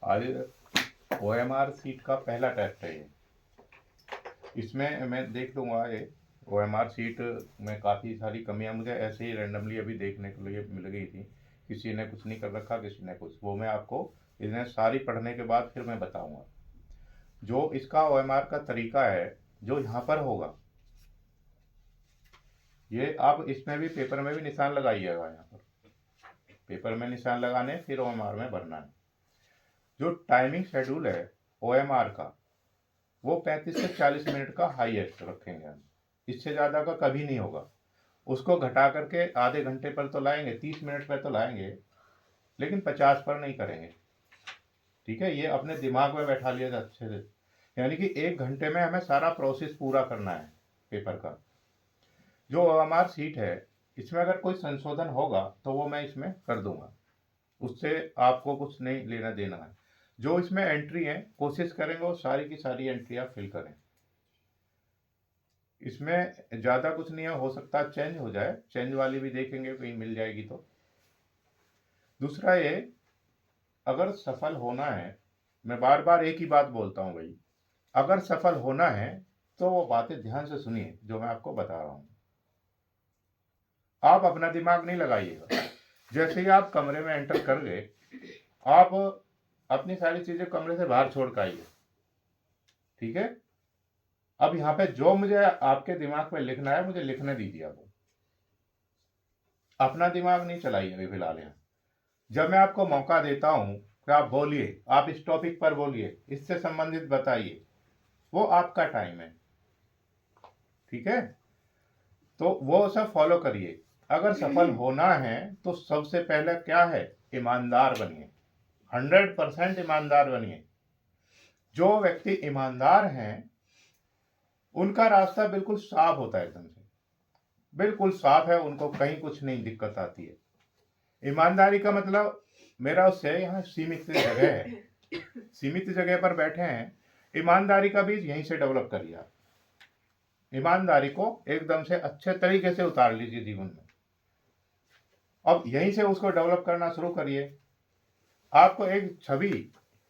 आज OMR seat का पहला टेस्ट है ये। इसमें मैं देख लूँगा ये OMR सीट में काफ़ी सारी कमियां मुझे ऐसे ही रैंडमली अभी देखने के लिए मिल गई थी। किसी ने कुछ नहीं कर रखा, किसी ने कुछ, वो मैं आपको इन्हें सारी पढ़ने के बाद फिर मैं बताऊंगा। जो इसका OMR का तरीका है जो यहाँ पर होगा, ये आप इसमें भी पेपर में भी निशान लगाइएगा। यहाँ पर पेपर में निशान लगाने, फिर OMR में भरना है। जो टाइमिंग शेड्यूल है OMR का, वो 35 से 40 मिनट का हाईएस्ट रखेंगे हम। इससे ज़्यादा का कभी नहीं होगा। उसको घटा करके आधे घंटे पर तो लाएंगे, 30 मिनट पर तो लाएंगे, लेकिन 50 पर नहीं करेंगे। ठीक है, ये अपने दिमाग में बैठा लिया जाए अच्छे से। यानी कि 1 घंटे में हमें सारा प्रोसेस पूरा करना है पेपर का। जो OMR सीट है, इसमें अगर कोई संशोधन होगा तो वो मैं इसमें कर दूंगा, उससे आपको कुछ नहीं लेना देना है। जो इसमें एंट्री है, कोशिश करेंगे वो सारी की सारी एंट्री आप फिल करें। इसमें ज़्यादा कुछ नहीं है, हो सकता है चेंज हो जाए, चेंज वाली भी देखेंगे कहीं मिल जाएगी तो। दूसरा ये, अगर सफल होना है, मैं बार बार एक ही बात बोलता हूँ भाई, अगर सफल होना है तो वो बातें ध्यान से सुनिए जो मैं आपको बता रहा हूँ। आप अपना दिमाग नहीं लगाइएगा। जैसे ही आप कमरे में एंटर कर गए, आप अपनी सारी चीज़ें कमरे से बाहर छोड़ कर आइए। ठीक है, अब यहाँ पे जो मुझे आपके दिमाग में लिखना है, मुझे लिखने दीजिए। आप अपना दिमाग नहीं चलाइए अभी फिलहाल। यहाँ जब मैं आपको मौका देता हूँ कि आप बोलिए, आप इस टॉपिक पर बोलिए, इससे संबंधित बताइए, वो आपका टाइम है। ठीक है, तो वो सब फॉलो करिए। अगर सफल होना है तो सबसे पहले क्या है, ईमानदार बनिए। 100% ईमानदार बनिए। जो व्यक्ति ईमानदार हैं उनका रास्ता बिल्कुल साफ होता है, एकदम से बिल्कुल साफ है, उनको कहीं कुछ नहीं दिक्कत आती है। ईमानदारी का मतलब मेरा उससे यहाँ सीमित जगह है, सीमित जगह पर बैठे हैं। ईमानदारी का बीज यहीं से डेवलप करिए आप। ईमानदारी को एकदम से अच्छे तरीके से उतार लीजिए जीवन में। अब यहीं से उसको डेवलप करना शुरू करिए। आपको एक छवि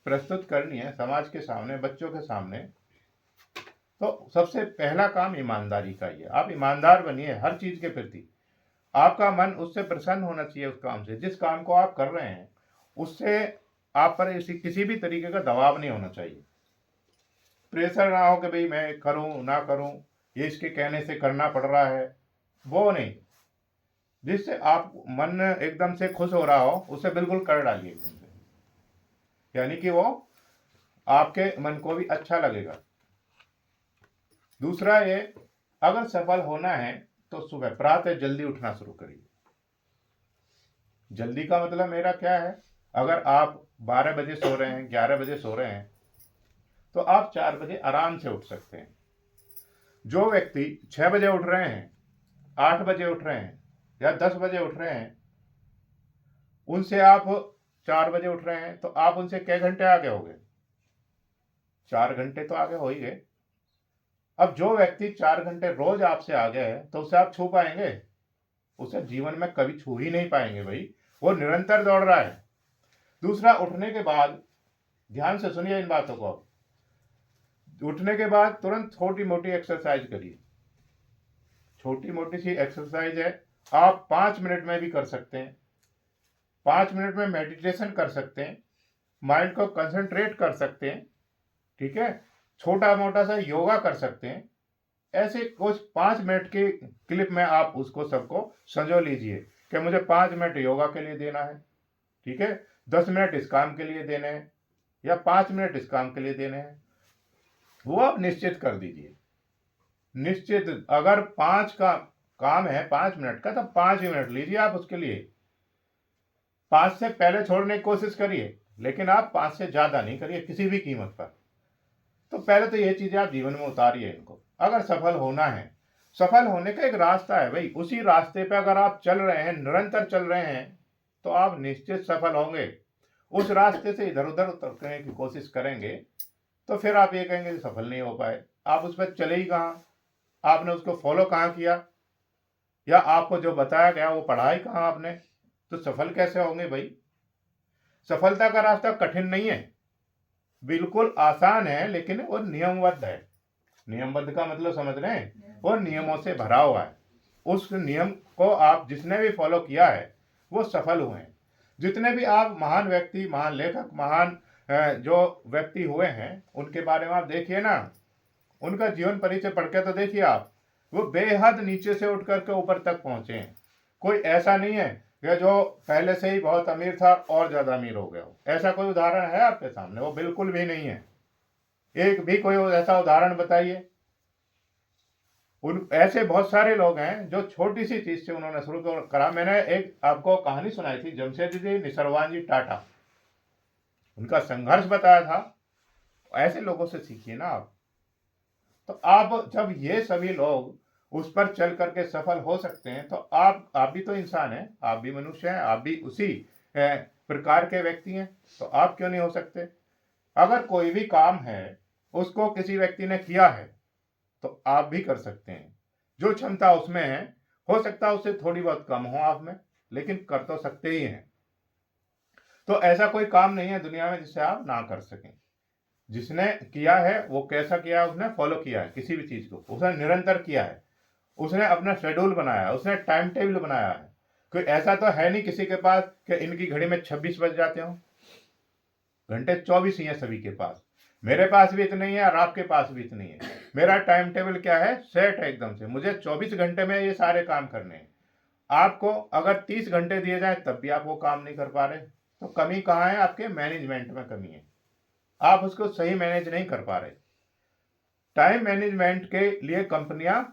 प्रस्तुत करनी है समाज के सामने, बच्चों के सामने, तो सबसे पहला काम ईमानदारी का ही है। आप ईमानदार बनिए हर चीज के प्रति। आपका मन उससे प्रसन्न होना चाहिए, उस काम से, जिस काम को आप कर रहे हैं उससे आप पर किसी भी तरीके का दबाव नहीं होना चाहिए। प्रेशर ना हो कि भाई मैं करूं ना करूं, ये इसके कहने से करना पड़ रहा है, वो नहीं। जिससे आप मन एकदम से खुश हो रहा हो उसे बिल्कुल कर डालिए एकदम से, यानी कि वो आपके मन को भी अच्छा लगेगा। दूसरा ये, अगर सफल होना है तो सुबह प्रातः जल्दी उठना शुरू करिए। जल्दी का मतलब मेरा क्या है, अगर आप 12 बजे सो रहे हैं, 11 बजे सो रहे हैं, तो आप 4 बजे आराम से उठ सकते हैं। जो व्यक्ति 6 बजे उठ रहे हैं, 8 बजे उठ रहे हैं या 10 बजे उठ रहे हैं, उनसे आप 4 बजे उठ रहे हैं तो आप उनसे कै घंटे आगे हो गए, 4 घंटे तो आगे हो ही गए। अब जो व्यक्ति 4 घंटे रोज आपसे आगे है तो उसे आप छू पाएंगे? उसे जीवन में कभी छू ही नहीं पाएंगे भाई, वो निरंतर दौड़ रहा है। दूसरा, उठने के बाद ध्यान से सुनिए इन बातों को। उठने के बाद तुरंत छोटी मोटी एक्सरसाइज करिए। छोटी मोटी सी एक्सरसाइज है, आप 5 मिनट में भी कर सकते हैं। 5 मिनट में मेडिटेशन कर सकते हैं, माइंड को कंसंट्रेट कर सकते हैं। ठीक है, छोटा मोटा सा योगा कर सकते हैं। ऐसे कुछ 5 मिनट के क्लिप में आप उसको सबको संजो लीजिए कि मुझे 5 मिनट योगा के लिए देना है। ठीक है, 10 मिनट इस काम के लिए देने हैं या 5 मिनट इस काम के लिए देने हैं, वो आप निश्चित कर दीजिए। निश्चित, अगर 5 का काम है 5 मिनट का, तो 5 ही मिनट लीजिए आप उसके लिए। 5 से पहले छोड़ने की कोशिश करिए, लेकिन आप 5 से ज्यादा नहीं करिए किसी भी कीमत पर। तो पहले तो ये चीजें आप जीवन में उतारिए इनको। अगर सफल होना है, सफल होने का एक रास्ता है भाई, उसी रास्ते पे अगर आप चल रहे हैं, निरंतर चल रहे हैं, तो आप निश्चित सफल होंगे। उस रास्ते से इधर उधर उतरने की कोशिश करेंगे तो फिर आप ये कहेंगे कि सफल नहीं हो पाए। आप उस पर चले ही कहाँ, आपने उसको फॉलो कहाँ किया, या आपको जो बताया गया वो पढ़ा ही कहाँ आपने, तो सफल कैसे होंगे भाई? सफलता का रास्ता कठिन नहीं है, बिल्कुल आसान है, लेकिन वो नियमबद्ध है। नियमबद्ध का मतलब समझ रहे हैं, वो नियमों से भरा हुआ है। उस नियम को आप जिसने भी फॉलो किया है वो सफल हुए हैं। जितने भी आप महान व्यक्ति, महान लेखक, महान जो व्यक्ति हुए हैं उनके बारे में आप देखिए ना, उनका जीवन परिचय पढ़ के तो देखिए आप, वो बेहद नीचे से उठ करके ऊपर तक पहुंचे हैं। कोई ऐसा नहीं है कि जो पहले से ही बहुत अमीर था और ज्यादा अमीर हो गया हो। ऐसा कोई उदाहरण है आपके सामने? वो बिल्कुल भी नहीं है। एक भी कोई ऐसा उदाहरण बताइए। उन ऐसे बहुत सारे लोग हैं जो छोटी सी चीज से उन्होंने शुरू करा। मैंने एक आपको कहानी सुनाई थी, जमशेदजी निसरवान जी टाटा, उनका संघर्ष बताया था। ऐसे लोगों से सीखिए ना आप। तो आप जब ये सभी लोग उस पर चल करके सफल हो सकते हैं, तो आप भी तो इंसान हैं, आप भी मनुष्य हैं, आप भी उसी प्रकार के व्यक्ति हैं, तो आप क्यों नहीं हो सकते? अगर कोई भी काम है उसको किसी व्यक्ति ने किया है तो आप भी कर सकते हैं। जो क्षमता उसमें है, हो सकता है उससे थोड़ी बहुत कम हो आप में, लेकिन कर तो सकते ही हैं। तो ऐसा कोई काम नहीं है दुनिया में जिसे आप ना कर सकें। जिसने किया है वो कैसा किया है, उसने फॉलो किया है किसी भी चीज को, उसने निरंतर किया है, उसने अपना शेड्यूल बनाया है, उसने टाइम टेबल बनाया है। कोई ऐसा तो है नहीं किसी के पास कि इनकी घड़ी में 26 बज जाते हो। घंटे 24 ही है सभी के पास। मेरे पास भी इतने ही है और आपके पास भी इतनी है। मेरा टाइम टेबल क्या है, सेट है एकदम से। मुझे 24 घंटे में ये सारे काम करने हैं। आपको अगर 30 घंटे दिए जाए तब भी आप वो काम नहीं कर पा रहे, तो कमी कहाँ है? आपके मैनेजमेंट में कमी है। आप उसको सही मैनेज नहीं कर पा रहे। टाइम मैनेजमेंट के लिए कंपनियां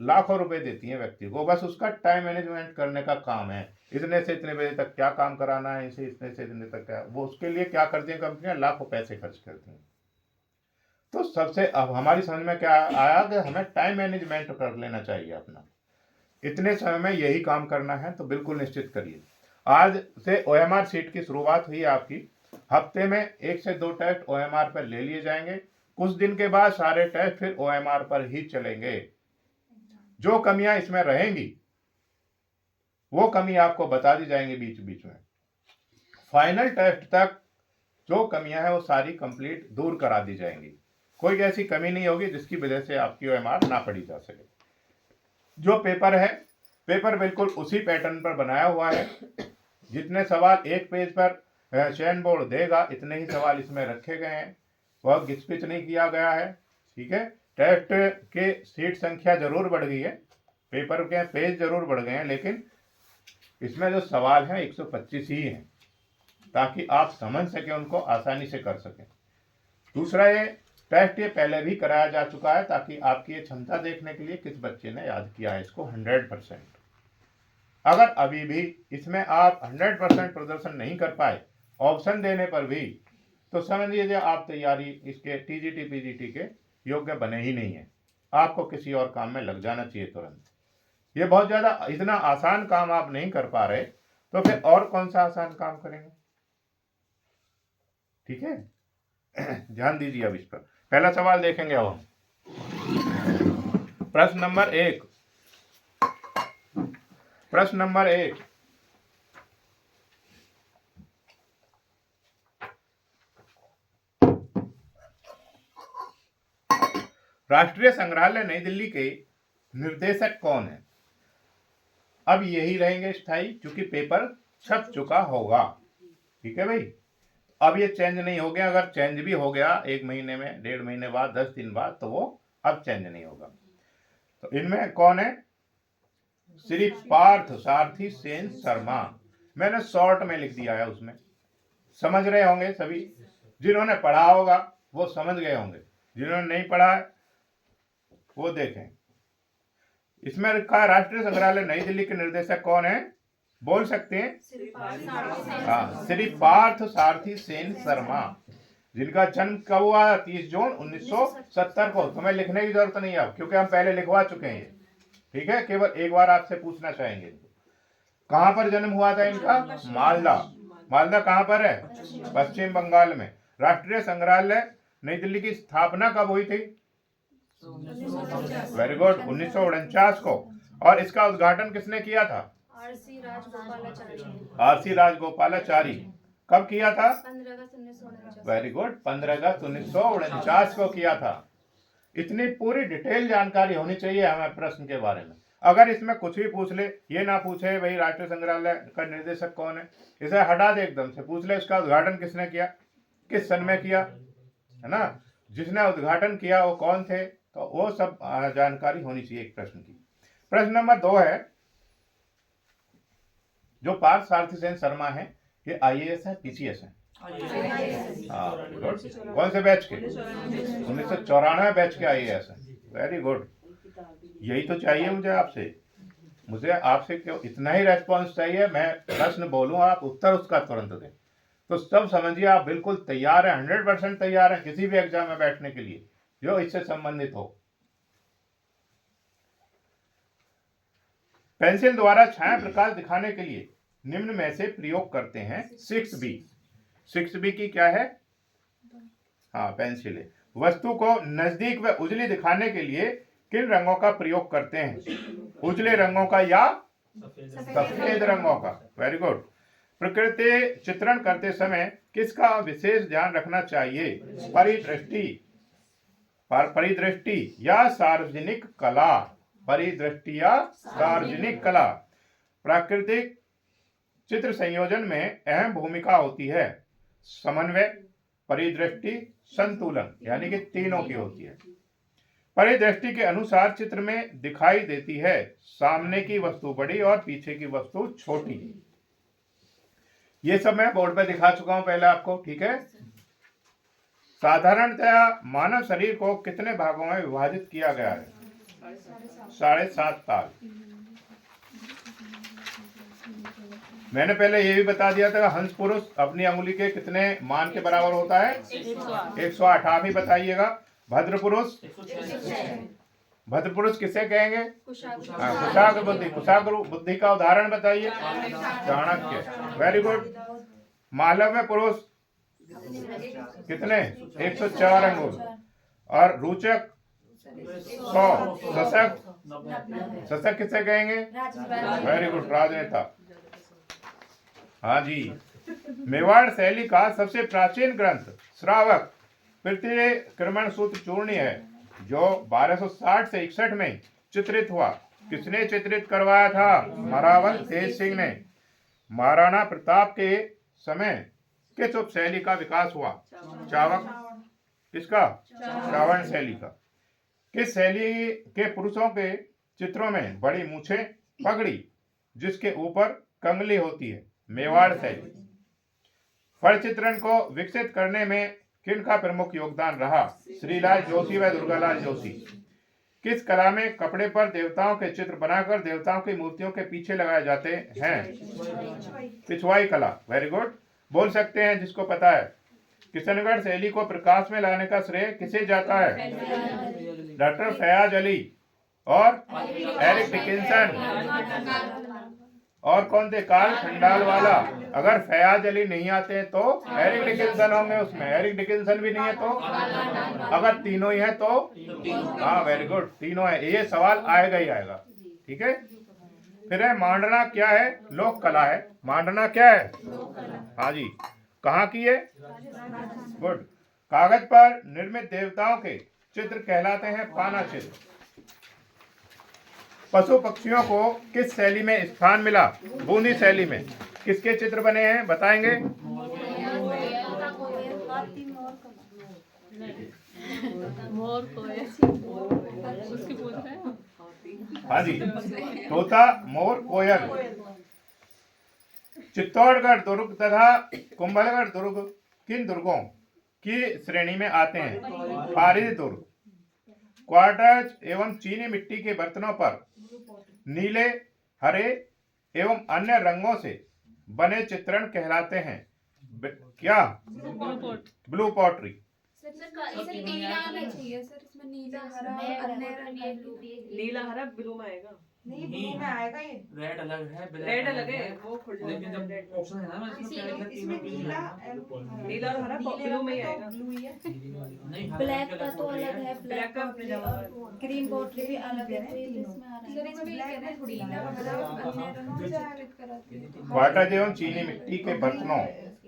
लाखों रुपए देती हैं व्यक्ति को, बस उसका टाइम मैनेजमेंट करने का काम है। इतने से इतने बजे तक क्या काम कराना है, इसे इतने से इतने तक क्या, वो उसके लिए क्या करती हैं कंपनियां? लाखों पैसे खर्च करती हैं। तो सबसे अब हमारी समझ में क्या आया कि हमें टाइम मैनेजमेंट कर लेना चाहिए अपना। इतने समय में यही काम करना है तो बिल्कुल निश्चित करिए। आज से OMR सीट की शुरुआत हुई आपकी। हफ्ते में 1 से 2 टेस्ट OMR पर ले लिए जाएंगे। कुछ दिन के बाद सारे टेस्ट फिर OMR पर ही चलेंगे। जो कमियां इसमें रहेंगी वो कमी आपको बता दी जाएंगी बीच बीच में। फाइनल टेस्ट तक जो कमियां हैं वो सारी कंप्लीट दूर करा दी जाएंगी। कोई ऐसी कमी नहीं होगी जिसकी वजह से आपकी OMR ना पढ़ी जा सके। जो पेपर है, पेपर बिल्कुल उसी पैटर्न पर बनाया हुआ है। जितने सवाल एक पेज पर चयन बोर्ड देगा इतने ही सवाल इसमें रखे गए हैं। वह घिसपिच नहीं किया गया है। ठीक है, टेस्ट के सीट संख्या जरूर बढ़ गई है, पेपर के पेज जरूर बढ़ गए हैं, लेकिन इसमें जो सवाल हैं 125 ही हैं, ताकि आप समझ सकें, उनको आसानी से कर सकें। दूसरा, ये टेस्ट ये पहले भी कराया जा चुका है ताकि आपकी ये क्षमता देखने के लिए किस बच्चे ने याद किया है इसको 100%। अगर अभी भी इसमें आप 100% प्रदर्शन नहीं कर पाए ऑप्शन देने पर भी, तो समझ लीजिए आप तैयारी इसके TGT PGT के योग्य बने ही नहीं है। आपको किसी और काम में लग जाना चाहिए तुरंत। ये बहुत ज़्यादा इतना आसान काम आप नहीं कर पा रहे, तो फिर और कौन सा आसान काम करेंगे? ठीक है, ध्यान दीजिए अब इस पर। पहला सवाल देखेंगे अब हम। प्रश्न नंबर 1। प्रश्न नंबर 1, राष्ट्रीय संग्रहालय नई दिल्ली के निर्देशक कौन है? अब यही रहेंगे स्थायी, क्योंकि पेपर छप चुका होगा। ठीक है भाई, अब ये चेंज नहीं हो गया। अगर चेंज भी हो गया 1 महीने में, 1.5 महीने बाद, 10 दिन बाद, तो वो अब चेंज नहीं होगा। तो इनमें कौन है? श्री पार्थ सारथी सेन शर्मा। मैंने शॉर्ट में लिख दिया है, उसमें समझ रहे होंगे सभी। जिन्होंने पढ़ा होगा वो समझ गए होंगे, जिन्होंने नहीं पढ़ा है वो देखें। इसमें लिखा है राष्ट्रीय संग्रहालय नई दिल्ली के निर्देशक कौन है? बोल सकते हैं? हाँ, श्री पार्थ सारथी सेन शर्मा, जिनका जन्म कब हुआ? 30 जून 1970 को। तुम्हें लिखने की जरूरत नहीं है अब, क्योंकि हम पहले लिखवा चुके हैं। ठीक है, केवल एक बार आपसे पूछना चाहेंगे, कहां पर जन्म हुआ था इनका? मालदा। मालदा कहां पर है? पश्चिम बंगाल में। राष्ट्रीय संग्रहालय नई दिल्ली की स्थापना कब हुई थी? वेरी गुड, 1949 को। और इसका उद्घाटन किसने किया था? आरसी राजगोपालाचारी। आरसी राजगोपालाचारी। कब किया था? 15 अगस्त 1949। वेरी गुड, 15 अगस्त 1949 को किया था। इतनी पूरी डिटेल जानकारी होनी चाहिए हमें प्रश्न के बारे में। अगर इसमें कुछ भी पूछ ले, ये ना पूछे भाई राष्ट्रीय संग्रहालय का निर्देशक कौन है, इसे हटा दे, एकदम से पूछ ले इसका उद्घाटन किसने किया, किस सन में किया, है ना, जिसने उद्घाटन किया वो कौन थे, तो वो सब जानकारी होनी चाहिए एक प्रश्न की। प्रश्न नंबर 2 है, जो पार्थ सारथी सेन शर्मा है, ये IAS है PCS है? हाँ, गुड। कौन से बैच के? 1994 बैच के IAS है। Very good. यही तो चाहिए मुझे आपसे क्यों इतना ही रेस्पॉन्स चाहिए। मैं प्रश्न बोलूं, आप उत्तर उसका तुरंत दें, तो सब समझिए आप बिल्कुल तैयार हैं, 100% तैयार हैं किसी भी एग्जाम में बैठने के लिए जो इससे संबंधित हो। पेंसिल द्वारा छाया प्रकाश दिखाने के लिए निम्न में से प्रयोग करते हैं 6B। 6B की क्या है? हाँ, पेंसिल है। वस्तु को नजदीक व उजली दिखाने के लिए किन रंगों का प्रयोग करते हैं? उजले रंगों का या सफेद रंगों का? Very good. प्रकृति चित्रण करते समय किसका विशेष ध्यान रखना चाहिए? परिदृष्टि या सार्वजनिक कला? परिदृष्टि या सार्वजनिक कला। प्राकृतिक चित्र संयोजन में अहम भूमिका होती है समन्वय, परिदृष्टि, संतुलन, यानी कि तीनों की होती है। परिदृष्टि के अनुसार चित्र में दिखाई देती है सामने की वस्तु बड़ी और पीछे की वस्तु छोटी। ये सब मैं बोर्ड पे दिखा चुका हूं पहले आपको, ठीक है। साधारणतया मानव शरीर को कितने भागों में विभाजित किया गया है? 7.5 ताल। मैंने पहले ये भी बता दिया था, हंस पुरुष अपनी अंगुली के कितने मान के बराबर होता है? 108। आप ही बताइएगा। भद्र पुरुष किसे कहेंगे? कुशाग्र बुद्धि। कुशाग्र बुद्धि का उदाहरण बताइए। चाणक्य। Very good. मालव्य पुरुष कितने? 104 अंगुल। और रोचक 100। शशक किसे कहेंगे? वेरी गुड, राजनेता। हाँ जी। मेवाड़ शैली का सबसे प्राचीन ग्रंथ श्रावक प्रतिक्रमण सूत्र चूर्ण है, जो 1260 से 61 में चित्रित हुआ। किसने चित्रित करवाया था? महारावल तेज सिंह ने। महाराणा प्रताप के समय किस उपशैली का विकास हुआ? चावक। किसका? चावण शैली का। किस शैली के पुरुषों के चित्रों में बड़ी मूछें, पगड़ी जिसके ऊपर कंगली होती है? मेवाड़ शैली। फल चित्रण को विकसित करने में किनका प्रमुख योगदान रहा? श्रीलाल जोशी व दुर्गालाल जोशी। किस कला में कपड़े पर देवताओं के चित्र बनाकर देवताओं की मूर्तियों के पीछे लगाए जाते हैं? पिछवाई कला। Very good. बोल सकते हैं जिसको पता है। किशनगढ़ शैली को प्रकाश में लाने का श्रेय किसे जाता है? डॉक्टर फयाज अली और एरिक डिकिंसन। और कौन थे? कार्ल खंडालवाला। अगर फयाज अली नहीं आते हैं तो एरिक डिकिंसन होंगे उसमें। एरिक डिकिंसन भी नहीं है तो? अगर तीनों ही है तो? हाँ, वेरी गुड, तीनों है। ये सवाल आएगा ही आएगा, ठीक है। फिर है मांडना क्या है? लोक कला है। मांडना क्या है? हाँ जी। कहाँ की है? गुड। कागज पर निर्मित देवताओं के चित्र कहलाते हैं पाना चित्र। पशु पक्षियों को किस शैली में स्थान मिला? बूंदी शैली में। किसके चित्र बने हैं बताएंगे? हाँ जी, तोता, मोर, कोयल। चित्तौड़गढ़ दुर्ग तथा कुंभलगढ़ दुर्ग किन दुर्गों की श्रेणी में आते हैं? फारिद दुर्ग। क्वार्टज एवं चीनी मिट्टी के बर्तनों पर नीले, हरे एवं अन्य रंगों से बने चित्रण कहलाते हैं क्या? Blue pottery. नीला हरा ब्लू में आएगा। नहीं, ब्लू में आएगा। ये रेड अलग है, रेड अलग है, वो लेकिन जब ऑप्शन है ना इसमें नीला नीला और हरा ब्लू में ही आएगा। ब्लू ही है। नहीं, ब्लैक का तो अलग है, ब्लैक का अपने जमा है। ग्रीन पोट्री भी अलग है, तो ये इसमें आ रहा है। क्वार्टज एवं चीनी मिट्टी के बर्तनों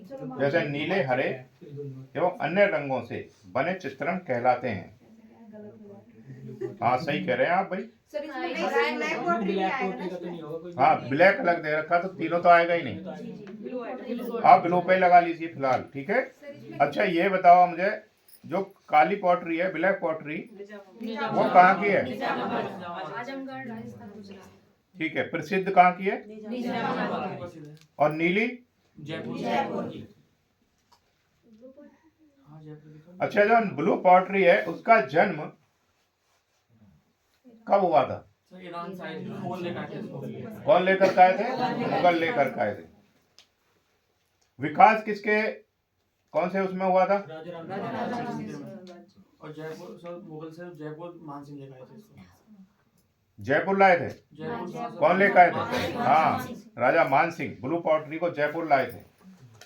जैसे नीले, हरे एवं अन्य रंगों से बने चित्रण कहलाते हैं। हाँ सही कह रहे हैं आप भाई। सर इसमें हाँ, ब्लैक पोट्री भी ब्लैक आएगा पोट्री का ना तो नहीं होगा कोई। हाँ ब्लैक अलग दे रखा तो तीनों तो आएगा ही नहीं। ब्लू आएगा। आप ब्लू पे लगा लीजिए फिलहाल, ठीक है। अच्छा ये बताओ मुझे, जो काली पॉटरी है, ब्लैक पॉटरी, वो कहाँ की है? आजमगढ़, राजस्थान, गुजरात। ठीक है, प्रसिद्ध कहाँ की है? प्रसिद्ध है। और नीली? जयपुर। जयपुर। हाँ जयपुर की तो। अच्छा, जो ब्लू पॉटरी है उसका जन्म कब हुआ था? सर ईरान साइड मोगल लेकर आए थे इसको। कौन लेकर के आए थे? मुगल लेकर के आए थे। विकास किसके, कौन से उसमें हुआ था? और जयपुर सर मुगल से जयपुर मानसिंह लेकर आए थे इसको। जयपुर लाए थे। जयपुर से सर- कौन लेकर आए थे? हाँ, राजा मान सिंह ब्लू पॉटरी को जयपुर लाए थे।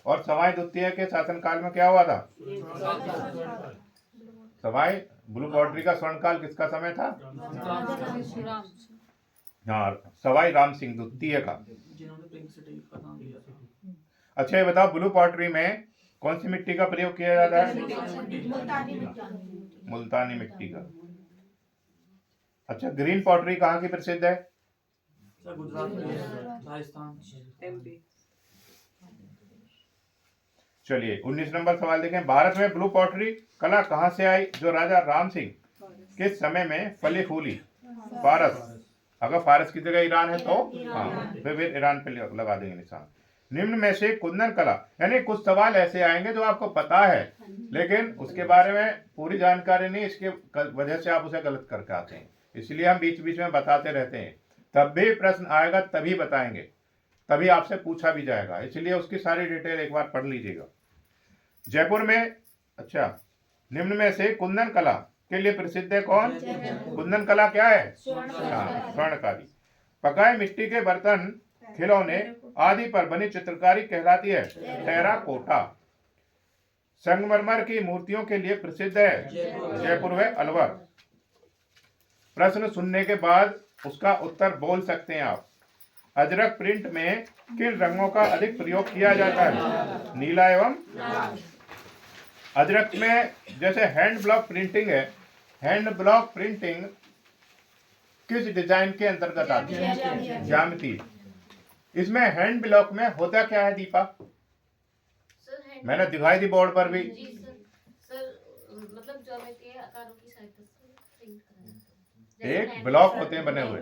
और सवाई द्वितीय के शासनकाल में क्या हुआ था? सवाई ब्लू पॉटरी का स्वर्णकाल किसका समय था? हाँ, सवाई राम सिंह द्वितीय का। जिन्होंने पिंक सिटी का नाम दिया था। अच्छा ये बताओ, ब्लू पॉटरी में कौन सी मिट्टी का प्रयोग किया जाता है? मुल्तानी मिट्टी का। अच्छा, ग्रीन पॉटरी कहाँ की प्रसिद्ध है? सर गुजरात में, राजस्थान। एमपी। चलिए 19 नंबर सवाल देखें। भारत में ब्लू पॉटरी कला कहाँ से आई, जो राजा राम सिंह के समय में फली फूली? फारस। अगर फारस की जगह ईरान है तो हाँ, फिर ईरान पे लगा देंगे निशान। निम्न में से कुंदन कला, यानी कुछ सवाल ऐसे आएंगे जो आपको पता है लेकिन उसके बारे में पूरी जानकारी नहीं, इसके वजह से आप उसे गलत करके आते हैं। इसलिए हम बीच बीच में बताते रहते हैं, तब भी प्रश्न आएगा तभी बताएंगे, तभी आपसे पूछा भी जाएगा, इसलिए उसकी सारी डिटेल एक बार पढ़ लीजिएगा। जयपुर में, अच्छा, निम्न में से कुंदन कला के लिए प्रसिद्ध है कौन? कुंदन कला क्या है? हाँ, स्वर्णकारी। पकाए मिट्टी के बर्तन, खिलौने आदि पर बनी चित्रकारी कहलाती है टेराकोटा। संगमरमर की मूर्तियों के लिए प्रसिद्ध है जयपुर व अलवर। प्रश्न सुनने के बाद उसका उत्तर बोल सकते हैं आप। अजरक प्रिंट में किन रंगों का अधिक प्रयोग किया जाता है? नीला एवं अजरक में जैसे हैंड ब्लॉक प्रिंटिंग है, हैंड ब्लॉक प्रिंटिंग किस डिजाइन के अंतर्गत आती है? ज्यामिति। इसमें हैंड ब्लॉक में होता क्या है दीपा? मैंने दिखाई दी बोर्ड पर भी। जी सर, मतलब ज्योमेट्री आकारों की सहायता से प्रिंट करना है। एक ब्लॉक होते हैं बने हुए,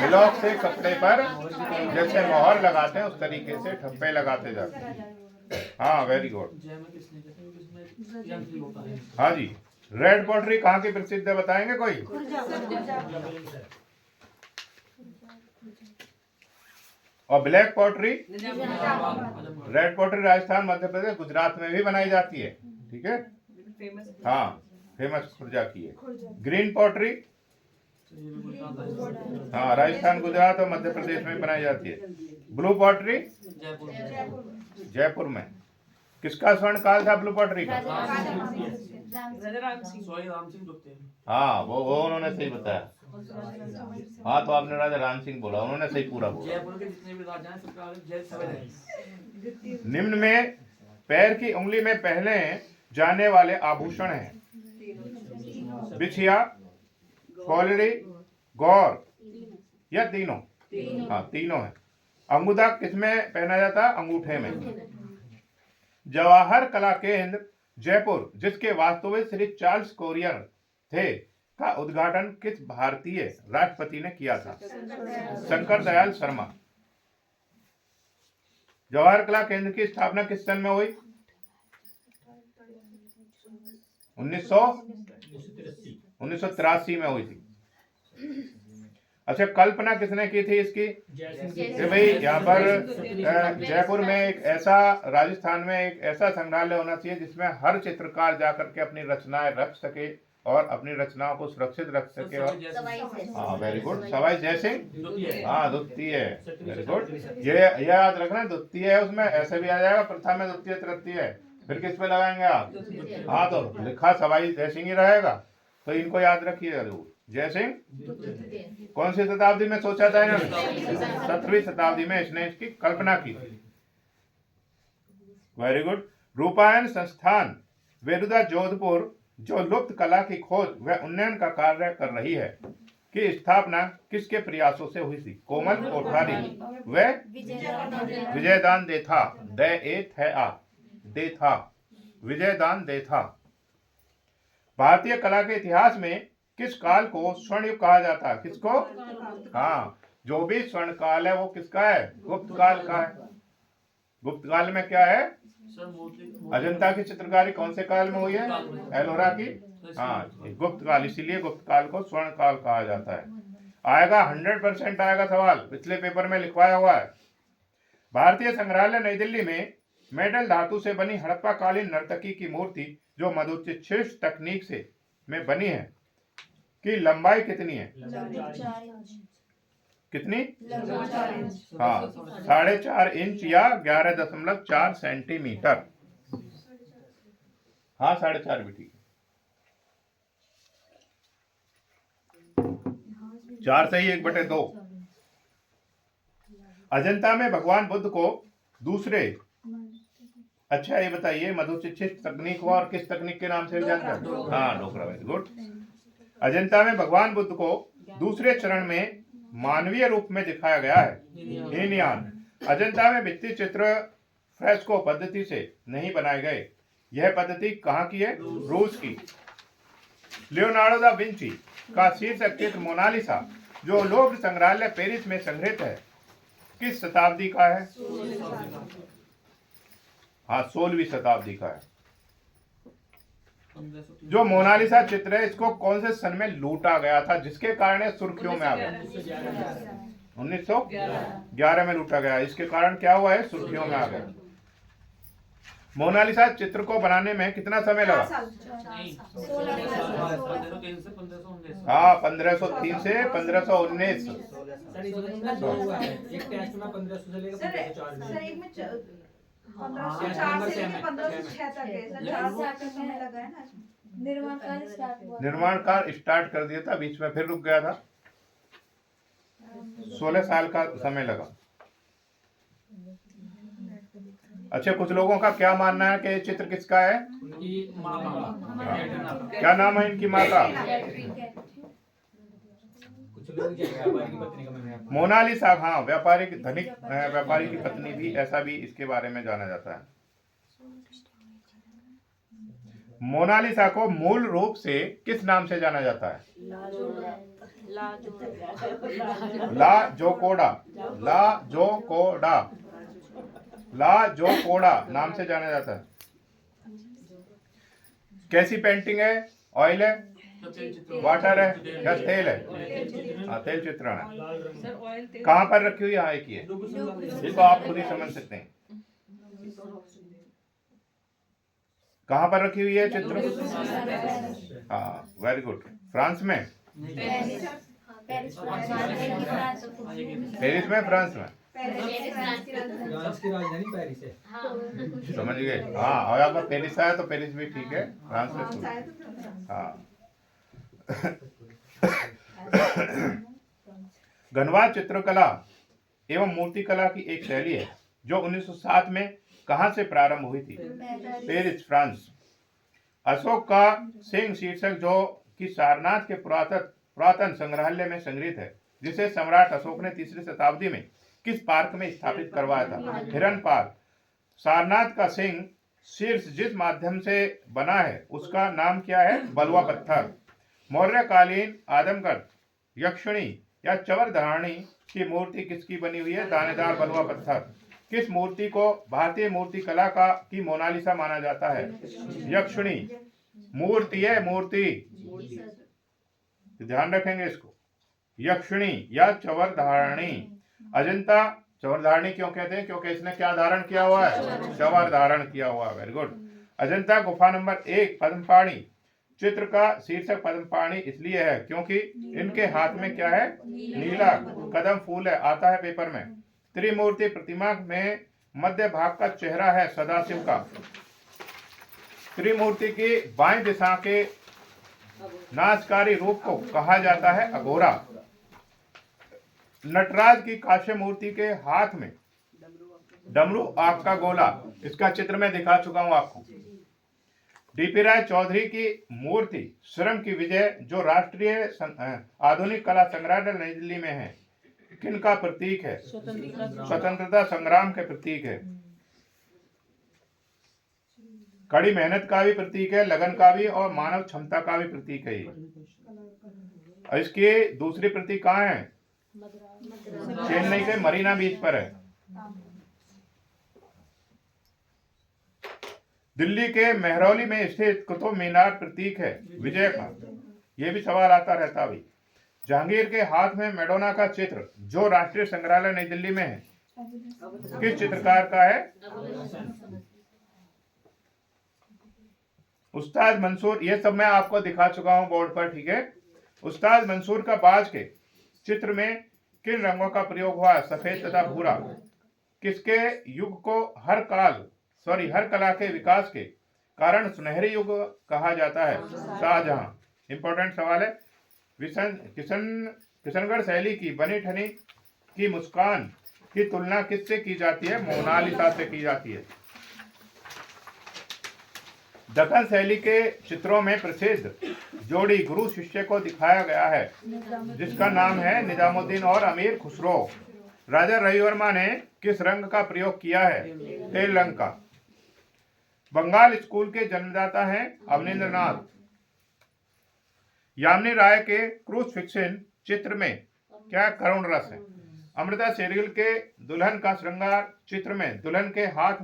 ब्लॉक से कपड़े पर जैसे मोहर लगाते हैं उस तरीके से ठप्पे लगाते जाते हैं। हाँ वेरी गुड। जय में किसने कहते हैं इसमें यंत्र होता है। हाँ जी। रेड पॉटरी कहाँ की प्रसिद्ध है, बताएंगे कोई? और black pottery? Red pottery Rajasthan, Madhya Pradesh, Gujarat में भी बनाई जाती है, ठीक है। फेमस। हाँ, फेमस खुर्जा की है। Green pottery? हाँ, राजस्थान, गुजरात और मध्य प्रदेश में बनाई जाती है। Blue pottery? जयपुर में। किसका स्वर्ण काल था ब्लू पॉटरी का? राजा राम सिंह। सॉरी राम सिंह दुखते। हाँ, वो उन्होंने सही बताया। हाँ, तो आपने राजा राम सिंह बोला, उन्होंने सही पूरा बोला। जयपुर के जितने भी राजा हैं सबका जय सब है। निम्न में पैर की उंगली में पहने जाने वाले आभूषण हैं? बिछिया, फौलड़ी, गौर या तीनों? हाँ, तीनों है। अंगूठा किसमें पहना जाता? अंगूठे में। जवाहर कला केंद्र जयपुर, जिसके वास्तविक श्री चार्ल्स कोरियर थे, का उद्घाटन किस भारतीय राष्ट्रपति ने किया था? शंकर दयाल शर्मा। जवाहर कला केंद्र की स्थापना किस सन में हुई? 1983 में हुई थी। अच्छा, कल्पना किसने की थी इसकी? कि भाई यहाँ पर जयपुर में एक ऐसा, राजस्थान में एक ऐसा संग्रहालय होना चाहिए जिसमें हर चित्रकार जाकर के अपनी रचनाएं रख सके और अपनी रचनाओं को सुरक्षित रख सके। और हाँ वेरी गुड, सवाई जयसिंह। हाँ, द्वितीय है, वेरी गुड। ये याद रखना, द्वितीय है, उसमें ऐसे भी आ जाएगा प्रथम है, द्वितीय, तृतीय है, फिर किस पे लगाएंगे आप? हाँ, तो लिखा सवाई जयसिंह ही रहेगा, तो इनको याद रखिएगा जरूर। जयसिंह कौन सी शताब्दी में सोचा था इन्होंने? 17वीं शताब्दी में इसने इसकी कल्पना की। Very good. रूपायन संस्थान वेरुदा जोधपुर जो लुप्त कला की खोज व उन्नयन का कार्य कर रही है की स्थापना किसके प्रयासों से हुई थी? कोमल कोठारी व विजयदान देथा देथा विजयदान देथा। भारतीय कला के इतिहास में किस काल को स्वर्ण युग कहा जाता है? किसको? हाँ, जो भी स्वर्ण काल है वो किसका है? गुप्त काल का है। गुप्त काल में क्या है? अजंता की चित्रकारी कौन से काल में हुई है? एलोरा की। हाँ, गुप्त काल, इसीलिए गुप्त काल को स्वर्ण काल कहा जाता है। आएगा 100% आएगा सवाल, पिछले पेपर में लिखवाया हुआ है। भारतीय संग्रहालय नई दिल्ली में मेटल धातु से बनी हड़प्पा कालीन नर्तकी की मूर्ति जो मधुचित्रित तकनीक से में बनी है की लंबाई कितनी है? कितनी? हाँ, 4.5 इंच या 11.4 सेंटीमीटर। हाँ, 4.5 भी ठीक है। 4 से ही 1/2। अजंता में भगवान बुद्ध को दूसरे, अच्छा ये बताइए, मधुचित्रित तकनीक हुआ और किस तकनीक के नाम से जानते हैं? हाँ, डोकरा। Very good. अजंता में भगवान बुद्ध को दूसरे चरण में मानवीय रूप में दिखाया गया है, हीनयान। अजंता में भित्ति चित्र फ्रेस्को पद्धति से नहीं बनाए गए। यह पद्धति कहाँ की है? रूस की। लियोनार्डो दा विंची का शीर्षक चित्र मोनालिसा जो लोव्र संग्रहालय पेरिस में संग्रहित है किस शताब्दी का है? हाँ, 16वीं शताब्दी का है। जो मोनालिसा चित्र है इसको कौन से सन में लूटा गया था जिसके कारण सुर्खियों में आ गया? 1911 में लूटा गया। इसके कारण क्या हुआ है? सुर्खियों में आ गया। मोनालिसा चित्र को बनाने में कितना समय लगा? हाँ, 1503 से 1519। एक टेस्ट में 1500 से लेकर 1504 एक में 1504 से लेकर 1506 तक है सर। 4 साल का समय लगा है ना। निर्माण कार्य स्टार्ट कर दिया था, बीच में फिर रुक गया था। 16 साल का समय लगा। अच्छा, कुछ लोगों का क्या मानना है कि ये चित्र किसका है? क्या नाम है इनकी माँ का? मोनालिसा। हाँ, व्यापारी की धनिक व्यापारी की पत्नी भी, ऐसा भी इसके बारे में जाना जाता है। मोनालिसा को मूल रूप से किस नाम से जाना जाता है? ला जोकोड़ा नाम से जाना जाता है। कैसी पेंटिंग है? ऑयल है, वाटर है या तेल है? हाँ, तेल चित्रण है। कहाँ पर रखी हुई है? की है, ये तो आप खुद ही समझ सकते हैं। कहाँ पर रखी हुई है चित्र? हाँ, वेरी गुड। फ्रांस में? पेरिस में? फ्रांस में? फ्रांस की राजधानी पेरिस है। समझ गए? हाँ, और अगर पेरिस आया तो पेरिस भी ठीक है, फ्रांस में। हाँ। गनवा चित्रकला एवं मूर्तिकला की एक शैली है जो 1907 में कहां से प्रारंभ हुई थी? Paris, France. अशोक का सिंह शीर्षक जो कि सारनाथ के पुरातन संग्रहालय में संग्रहित है, जिसे सम्राट अशोक ने 3री शताब्दी में किस पार्क में स्थापित करवाया था? हिरन पार्क। सारनाथ का सिंह शीर्ष जिस माध्यम से बना है उसका नाम क्या है? बलुआ पत्थर। मौर्यकालीन आदमकद यक्षिणी या चवरधारणी की मूर्ति किसकी बनी हुई है? दानेदार बलुआ पत्थर। किस मूर्ति को भारतीय मूर्ति कला की मोनालिसा माना जाता है? यक्षिणी मूर्ति है, मूर्ति, ध्यान रखेंगे इसको। यक्षिणी या चवरधारणी। अजंता चवरधारणी क्यों कहते हैं? क्योंकि इसने क्या धारण किया हुआ है? चवर धारण किया हुआ है। Very good. अजंता गुफा नंबर 1 पद्मपाणी चित्र का शीर्षक पद्मपाणी इसलिए है क्योंकि इनके हाथ में क्या है? नीला कदम फूल है, आता है पेपर में। त्रिमूर्ति प्रतिमा में मध्य भाग का चेहरा है सदाशिव का। त्रिमूर्ति की बाएं दिशा के नाशकारी रूप को कहा जाता है अघोरा। नटराज की काश्य मूर्ति के हाथ में डमरू आग का गोला, इसका चित्र मैं दिखा चुका हूं आपको। डीपी राय चौधरी की मूर्ति सुरंग की विजय, जो राष्ट्रीय आधुनिक कला संग्रहालय नई दिल्ली में है, किन का प्रतीक है? स्वतंत्रता संग्राम के प्रतीक है। कड़ी मेहनत का भी प्रतीक है, लगन का भी, और मानव क्षमता का भी प्रतीक है ये। इसकी दूसरी प्रतीक कहाँ है? चेन्नई के मरीना बीच पर है। दिल्ली के मेहरौली में स्थित कुतुब मीनार प्रतीक है विजय का। ये भी सवाल आता रहता भी। जहांगीर के हाथ में मैडोना का चित्र, जो राष्ट्रीय संग्रहालय नई दिल्ली में है, किस चित्रकार का है? उस्ताद मंसूर। ये सब मैं आपको दिखा चुका हूं बोर्ड पर, ठीक है। उस्ताद मंसूर का बाज के चित्र में किन रंगों का प्रयोग हुआ? सफेद तथा भूरा। किसके युग को हर कला के विकास के कारण सुनहरे युग कहा जाता है? शाहजहां। इंपॉर्टेंट सवाल है। किशनगढ़ शैली की बनी ठनी की मुस्कान की तुलना किससे की जाती है? मोनालिसा से की जाती है। दक्कन शैली के चित्रों में प्रसिद्ध जोड़ी गुरु शिष्य को दिखाया गया है, जिसका नाम है निजामुद्दीन और अमीर खुसरो। राजा रविवर्मा ने किस रंग का प्रयोग किया है? तेल रंग का। बंगाल स्कूल के जन्मदाता हैं अवनींद्रनाथ। यामिनी राय के क्रूसिफिक्शन चित्र में क्या करुण रस है? अमृता शेरगिल के दुल्हन का श्रृंगार चित्र में दुल्हन के हाथ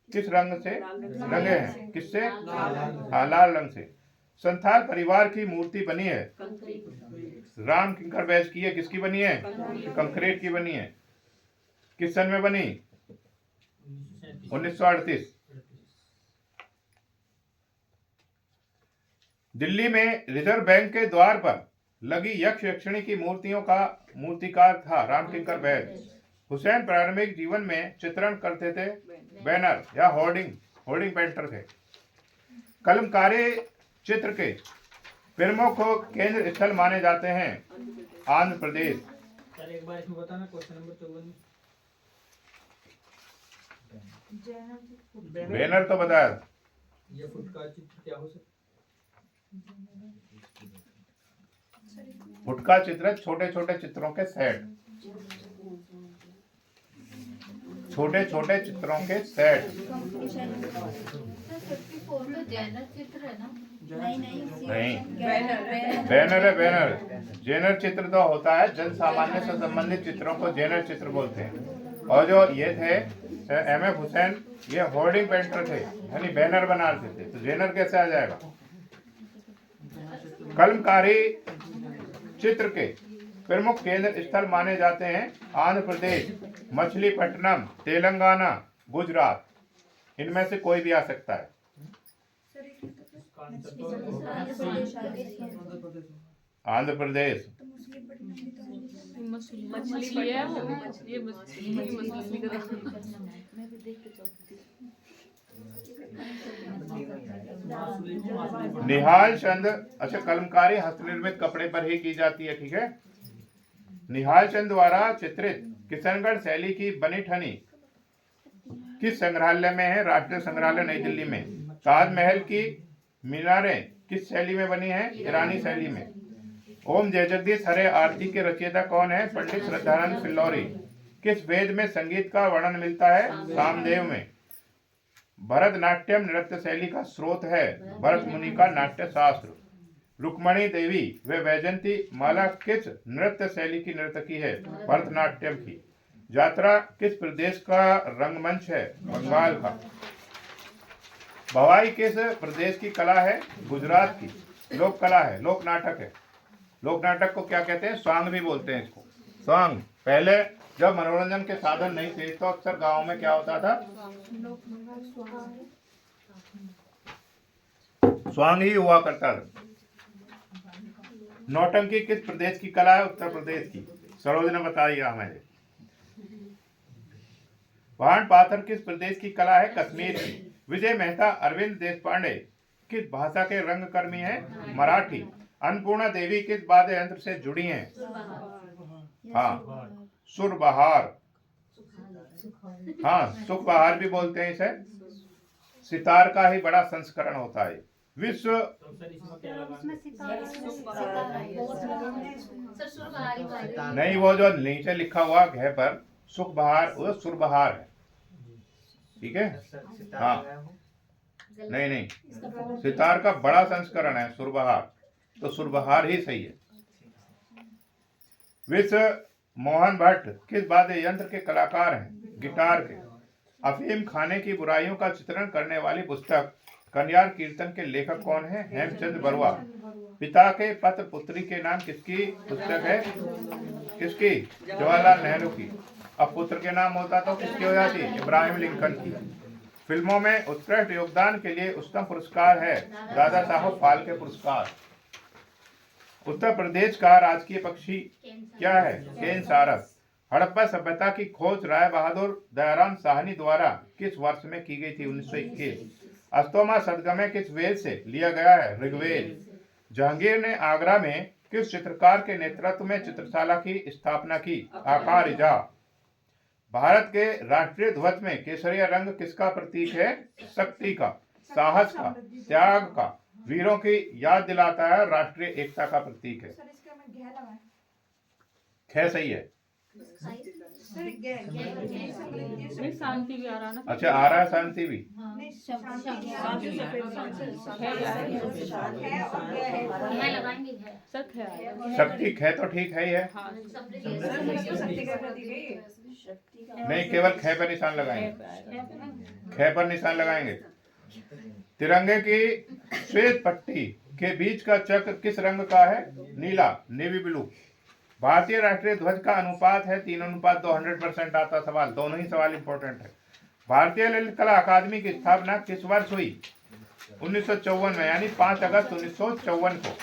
किस रंग से रंगे हैं? किससे? लाल रंग से। संथाल परिवार की मूर्ति बनी है राम किंकर बैस की है। किसकी बनी है? कंक्रीट की बनी है। किस सन में बनी? 1938। दिल्ली में रिजर्व बैंक के द्वार पर लगी यक्ष यक्षिणी की मूर्तियों का मूर्तिकार था रामकिंकर बैस। हुसैन प्रारंभिक जीवन में चित्रण करते थे बैनर या होर्डिंग पेंटर थे। कलमकारी चित्र के प्रमुख केंद्र स्थल माने जाते हैं आंध्र प्रदेश। सर एक बार इसमें बताना क्वेश्चन नंबर 54। बैनर तो बताया। ये फुट का चित्र क्या हो सकता? फुट का चित्र छोटे छोटे चित्रों के सेट। छोटे छोटे चित्रों के सेट। जैनर चित्र है ना? नहीं, बैनर बैनर है बैनर। जैनर चित्र तो होता है जन सामान्य से संबंधित चित्रों को जैनर चित्र बोलते हैं। और जो ये थे एम.एफ. हुसैन, ये होर्डिंग पेंटर थे, यानी बैनर बनाते थे। तो जैनर कैसे आ जाएगा? कलमकारी चित्र के प्रमुख केंद्र स्थल माने जाते हैं आंध्र प्रदेश, मछलीपट्टनम, तेलंगाना, गुजरात। इनमें से कोई भी आ सकता है। आंध्र प्रदेश। मछली है वो। ये मछली का निहाल चंद। अच्छा, कलमकारी हस्तनिर्मित कपड़े पर ही की जाती है, ठीक है। निहाल चंद द्वारा चित्रित किशनगढ़ शैली की बनी ठनी किस संग्रहालय में है? राष्ट्रीय संग्रहालय नई दिल्ली में। ताजमहल की मीनारें किस शैली में बनी है? ईरानी शैली में। ओम जय जगदीश हरे आरती के रचयिता कौन है? पंडित श्रद्धानंद फिल्लौरी। किस वेद में संगीत का वर्णन मिलता है? सामदेव में। भरतनाट्यम नृत्य शैली का स्रोत है भरत मुनि का नाट्य शास्त्र। रुक्मणी देवी व वैजंती माला किस नृत्य शैली की नर्तकी है? भरतनाट्यम की। यात्रा किस प्रदेश का रंगमंच है? बंगाल का। भवाई किस प्रदेश की कला है? गुजरात की। लोक कला है, लोक नाटक है। लोक नाटक को क्या कहते हैं? स्वांग भी बोलते हैं इसको। स्वांग। पहले जब मनोरंजन के साधन नहीं थे तो अक्सर गांव में क्या होता था? स्वांग ही हुआ करता था। नौटंकी किस प्रदेश की कला है? उत्तर प्रदेश की। सरोज ने बताइए हमें। भांड पाथर किस प्रदेश की कला है? कश्मीर की। विजय मेहता अरविंद देशपांडे किस भाषा के रंगकर्मी हैं? मराठी। अन्नपूर्णा देवी किस वाद्य यंत्र से जुड़ी हैं? सुरबहार। हाँ, सुरबहार। हाँ, सुखबहार भी बोलते हैं इसे। सितार का ही बड़ा संस्करण होता है। विश्व तो सर इसमें क्या लगाना? सर सुरबहार ही पाएंगे। नहीं, वो जो नीचे लिखा हुआ घ पर सुखबहार, वो सुरबहार है। ठीक है। हाँ, नहीं नहीं, सितार का बड़ा संस्करण है सुरबहार, तो सुरबहार ही सही है। विश्व मोहन भट्ट किस वाद्य यंत्र के कलाकार हैं? गिटार के। अफीम खाने की बुराइयों का चित्रण करने वाली पुस्तक कन्यार कीर्तन के लेखक कौन है? हेमचंद बरुआ। पिता के पत्र पुत्री के नाम किसकी पुस्तक है? किसकी? जवाहरलाल नेहरू की। अब पुत्र के नाम होता तो किसकी हो जाती? इब्राहिम लिंकन की। फिल्मों में उत्कृष्ट योगदान के लिए उच्चतम पुरस्कार है दादा साहब फाल्के पुरस्कार। उत्तर प्रदेश का राजकीय पक्षी क्या है? केन सारस। हड़प्पा सभ्यता की खोज राय बहादुर दयाराम साहनी द्वारा किस वर्ष में की गई थी? 1921। अस्तोमा सदगमय किस वेद से लिया गया है? ऋग्वेद। जहांगीर ने आगरा में किस चित्रकार के नेतृत्व में चित्रशाला की स्थापना की? आकार इजा। भारत के राष्ट्रीय ध्वज में केसरिया रंग किसका प्रतीक है? शक्ति का, साहस का, त्याग का, वीरों की याद दिलाता है, राष्ट्रीय एकता का प्रतीक है। सर इसके में घ लगाएं। ख सही है। सर समृद्धि नहीं, शांति भी आ रहा ना। अच्छा, आ रहा है शांति भी। नहीं, शांति शांति सफेद है और घ है। यहाँ लगाएंगे है। सर ख्याल। शक्ति ख तो ठीक है ही है। हाँ, शक्ति का प्रतीक है ये। नहीं, केवल ख पर निशान लगाएंगे। ख पर निशान लगाएंगे। तिरंगे की श्वेत पट्टी के बीच का चक्र किस रंग का है? नीला, नेवी ब्लू। भारतीय राष्ट्रीय ध्वज का अनुपात है 3:2। 100% आता सवाल, दोनों ही सवाल इंपॉर्टेंट है। भारतीय ललित कला अकादमी की स्थापना किस वर्ष हुई? 1954 में, यानी 5 अगस्त 1954 को।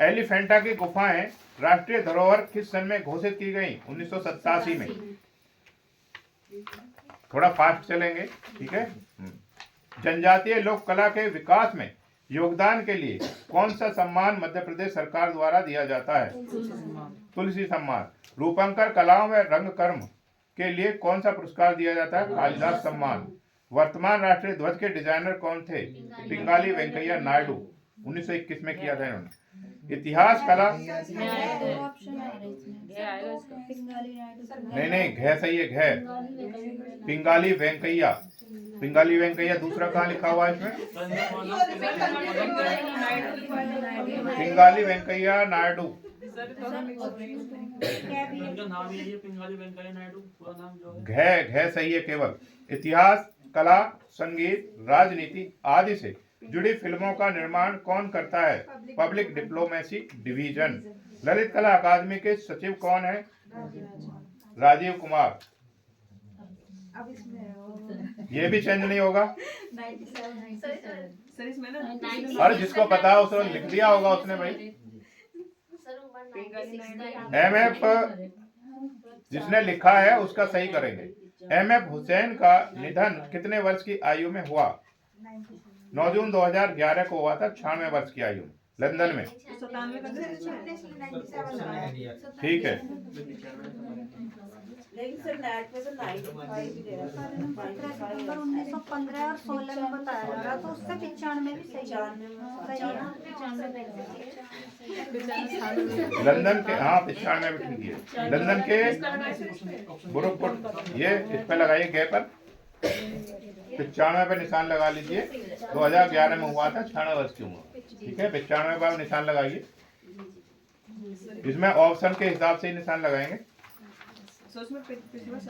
एलिफेंटा की गुफाएं राष्ट्रीय धरोहर किस सन में घोषित की गई? 1987 में। थोड़ा फास्ट चलेंगे, ठीक है। जनजातीय लोक कला के विकास में योगदान के लिए कौन सा सम्मान मध्य प्रदेश सरकार द्वारा दिया जाता है? तुलसी सम्मान। रूपंकर कलाओं में रंग कर्म के लिए कौन सा पुरस्कार दिया जाता है? कालिदास सम्मान। वर्तमान राष्ट्रीय ध्वज के डिजाइनर कौन थे? पिंगाली वेंकैया नायडू। 1921 में किया था इन्होंने। इतिहास कला, नहीं नहीं, घ सही है, घ। पिंगाली वेंकैया। पिंगाली वेंकैया दूसरा कहाँ लिखा हुआ है इसमें? पिंगाली वेंकैया नायडू। उनका नाम ही है पिंगाली वेंकैया नायडू, पूरा नाम जो है। घ सही है केवल। इतिहास, कला, संगीत, राजनीति आदि से जुड़ी फिल्मों का निर्माण कौन करता है? Public diplomacy division. ललित कला अकादमी के सचिव कौन है? राजीव कुमार। अब इसमें ये भी चेंज नहीं होगा। सर इसमें ना अरे जिसको पता है उसने लिख दिया होगा उसने भाई। सर 196 MF जिसने लिखा है उसका सही करेंगे। MF हुसैन का निधन कितने वर्ष की आयु में हुआ? 9 जून 2011 को हुआ था, 96 वर्ष की आयु में, लंदन में। 97 ठीक है। लेकिन सर नेट पे तो 95 ही दे रहा है। 1915 और 16 में बताया जा रहा, तो उससे 95 भी सही है। लंदन के, हाँ 95 में ठीक है। लंदन के बुरुकपुट, ये इस पे लगाइए गै पर, 95 पे निशान लगा लीजिए। 2011 में हुआ था, 96 वर्ष की उम्र। ठीक है, 95 पर निशान लगाइए। इसमें ऑप्शन के हिसाब से ही निशान लगाएंगे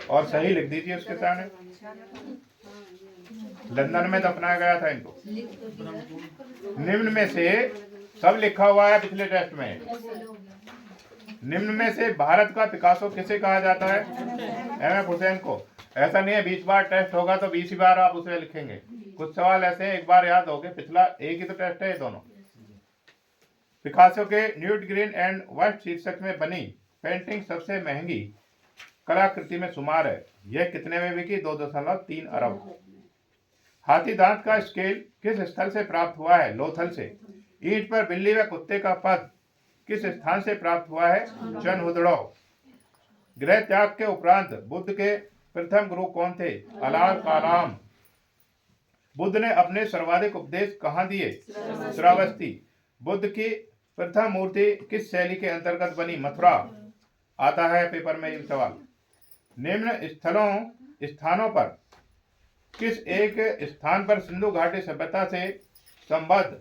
और सही लिख दीजिए उसके सामने। लंदन में दफनाया गया था इनको। निम्न में से, सब लिखा हुआ है पिछले टेस्ट में। निम्न में से भारत का पिकासो किसे कहा जाता है? MF हुसैन को। ऐसा नहीं है 20 बार टेस्ट होगा तो 20 बार आप उसे लिखेंगे। कुछ सवाल ऐसे हैं एक बार याद होंगे, पिछला एक ही तो टेस्ट है ये दोनों। पिकासो के न्यूड ग्रीन एंड व्हाइट शीर्षक में बनी पेंटिंग सबसे महंगी कलाकृति में शुमार है। यह कितने में बिकी? 2.3 अरब। हाथी दांत का स्केल किस स्थल से प्राप्त हुआ है? लोथल से। ईंट पर बिल्ली व कुत्ते का पद किस स्थान से प्राप्त हुआ है? चनहुदड़ो। गृह त्याग के उपरांत बुद्ध के प्रथम गुरु कौन थे? अलाल कालाम। बुद्ध ने अपने सर्वाधिक उपदेश कहाँ दिए? श्रावस्ती। बुद्ध की प्रथम मूर्ति किस शैली के अंतर्गत बनी? मथुरा। आता है पेपर में ये सवाल। निम्न स्थानों पर किस एक स्थान पर सिंधु घाटी सभ्यता से संबद्ध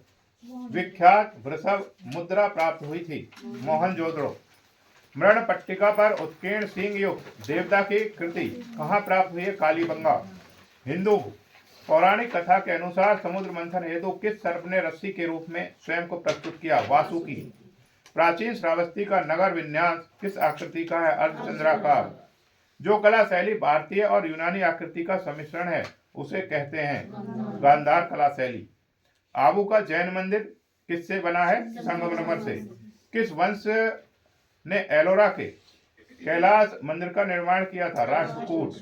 विख्यात वृषभ मुद्रा प्राप्त हुई थी? मोहनजोदड़ो। मृण पट्टिका पर उत्कीर्ण सिंह युक्त देवता की कृति कहाँ प्राप्त हुई है? कालीबंगा। हिंदू पौराणिक कथा के अनुसार समुद्र मंथन हेतु किस सर्प ने रस्सी के रूप में स्वयं को प्रस्तुत किया? वासुकी। प्राचीन श्रावस्ती का नगर विन्यास किस आकृति का है? अर्धचंद्राकार। जो कला शैली भारतीय और यूनानी आकृति का सम्मिश्रण है उसे कहते हैं गांधार कला शैली। आबू का जैन मंदिर किससे बना है? संगमरमर से। किस वंश ने एलोरा के कैलाश मंदिर का निर्माण किया था? राष्ट्रकूट।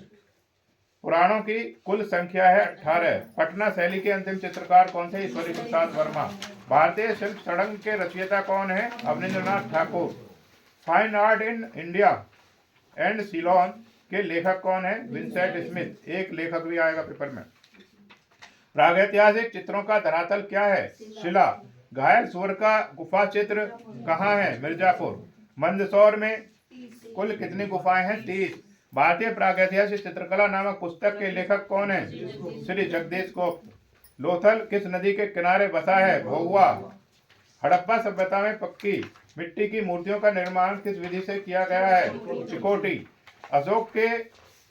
पुराणों की कुल संख्या है 18। पटना शैली के अंतिम चित्रकार कौन थे? ईश्वरी प्रसाद वर्मा। भारतीय शिल्प सड़ंग के रचयिता कौन है? Abanindranath Thakur. Fine art in India and Ceylon के लेखक कौन है? Vincent Smith. एक लेखक भी आएगा पेपर में। प्रागैतिहासिक चित्रों का धरातल क्या है? शिला। घायल सूअर का गुफा चित्र कहाँ है? मिर्जापुर। मंदसौर में कुल कितनी गुफाएं हैं? 30। भारतीय प्रागैतिहासिक चित्रकला नामक पुस्तक के लेखक कौन है? श्री जगदीश गुप्त। लोथल किस नदी के किनारे बसा है? भोगवा। हड़प्पा सभ्यता में पक्की मिट्टी की मूर्तियों का निर्माण किस विधि से किया गया है? चिकोटी। अशोक के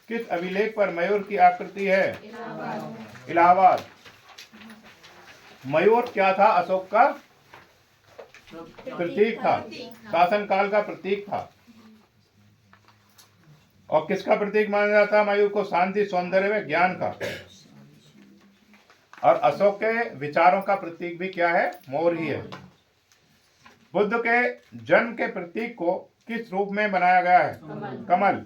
किस अभिलेख पर मयूर की आकृति है? इलाहाबाद। मयूर क्या था? अशोक का प्रतीक था, शासनकाल का प्रतीक था। और किसका प्रतीक माना जाता है मयूर को? शांति, सौंदर्य व ज्ञान का। और अशोक के विचारों का प्रतीक भी क्या है? मोर ही है। बुद्ध के जन्म के प्रतीक को किस रूप में बनाया गया है? कमल।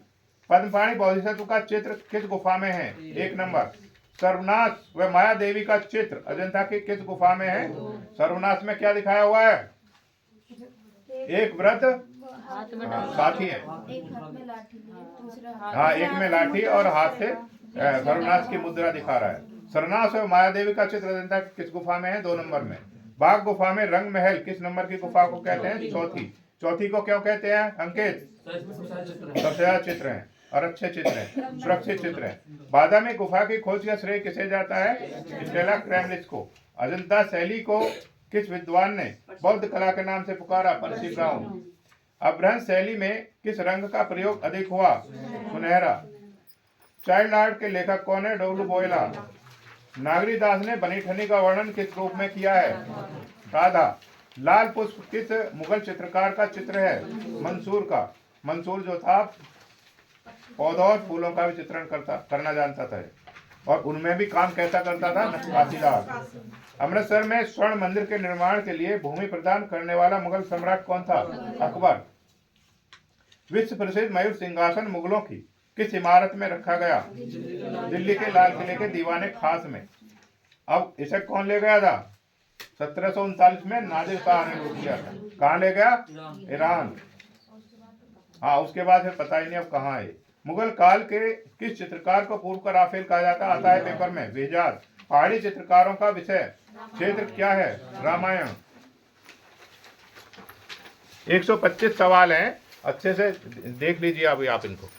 पद्मपाणि बोधिसत्व का चित्र किस गुफा में है? 1 नंबर। सर्वनाश व माया देवी का चित्र अजंता की किस गुफा में है? सर्वनाश में क्या दिखाया हुआ है? एक व्रत साथी है। एक हाथ में लाठी लिए, दूसरा हाँ, एक में लाठी और हाथ से सर्वनाश की मुद्रा दिखा रहा है। सर्वनाश और माया देवी का चित्र अजंता की किस गुफा में है? 2 नंबर में। बाग गुफा में रंग महल किस नंबर की गुफा को कहते हैं? चौथी। चौथी को क्यों कहते हैं अंकित? सबसे ज्यादा चित्र हैं और अच्छे चित्र हैं, सुरक्षित चित्र हैं। बादामी गुफा की खोज का श्रेय किसे जाता है? स्टेला क्रेमलिस को। अजंता शैली को किस विद्वान ने बौद्ध कला के नाम से पुकारा? पर्सी ब्राउन। अपभ्रंश शैली में किस रंग का प्रयोग अधिक हुआ? सुनहरा। चाइल्ड आर्ट के लेखक कौन है? डब्ल्यू बोयला। नागरी दास ने बनी ठनी का वर्णन किस रूप में किया है? राधा। लाल पुष्प किस मुगल चित्रकार का चित्र है? मंसूर का। मंसूर जो था पौधों और फूलों का भी चित्रण करना जानता था और उनमें भी काम कैसा करता था? नक्काशीदार। अमृतसर में स्वर्ण मंदिर के निर्माण के लिए भूमि प्रदान करने वाला मुगल सम्राट कौन था? अकबर। विश्व प्रसिद्ध मयूर सिंहासन मुगलों की किस इमारत में रखा गया? दिल्ली के लाल किले के दीवाने खास में। अब इसे कौन ले गया था? 1739 में नादिर शाह ने लूट किया था। कहाँ ले गया? ईरान। हाँ, उसके बाद फिर पता ही नहीं अब कहाँ है। मुगल काल के किस चित्रकार को पूर्व का राफेल कहा जाता? आता है पेपर में। बेजार। पहाड़ी चित्रकारों का विषय क्षेत्र क्या है? रामायण। 125 सवाल हैं, अच्छे से देख लीजिए अभी आप इनको।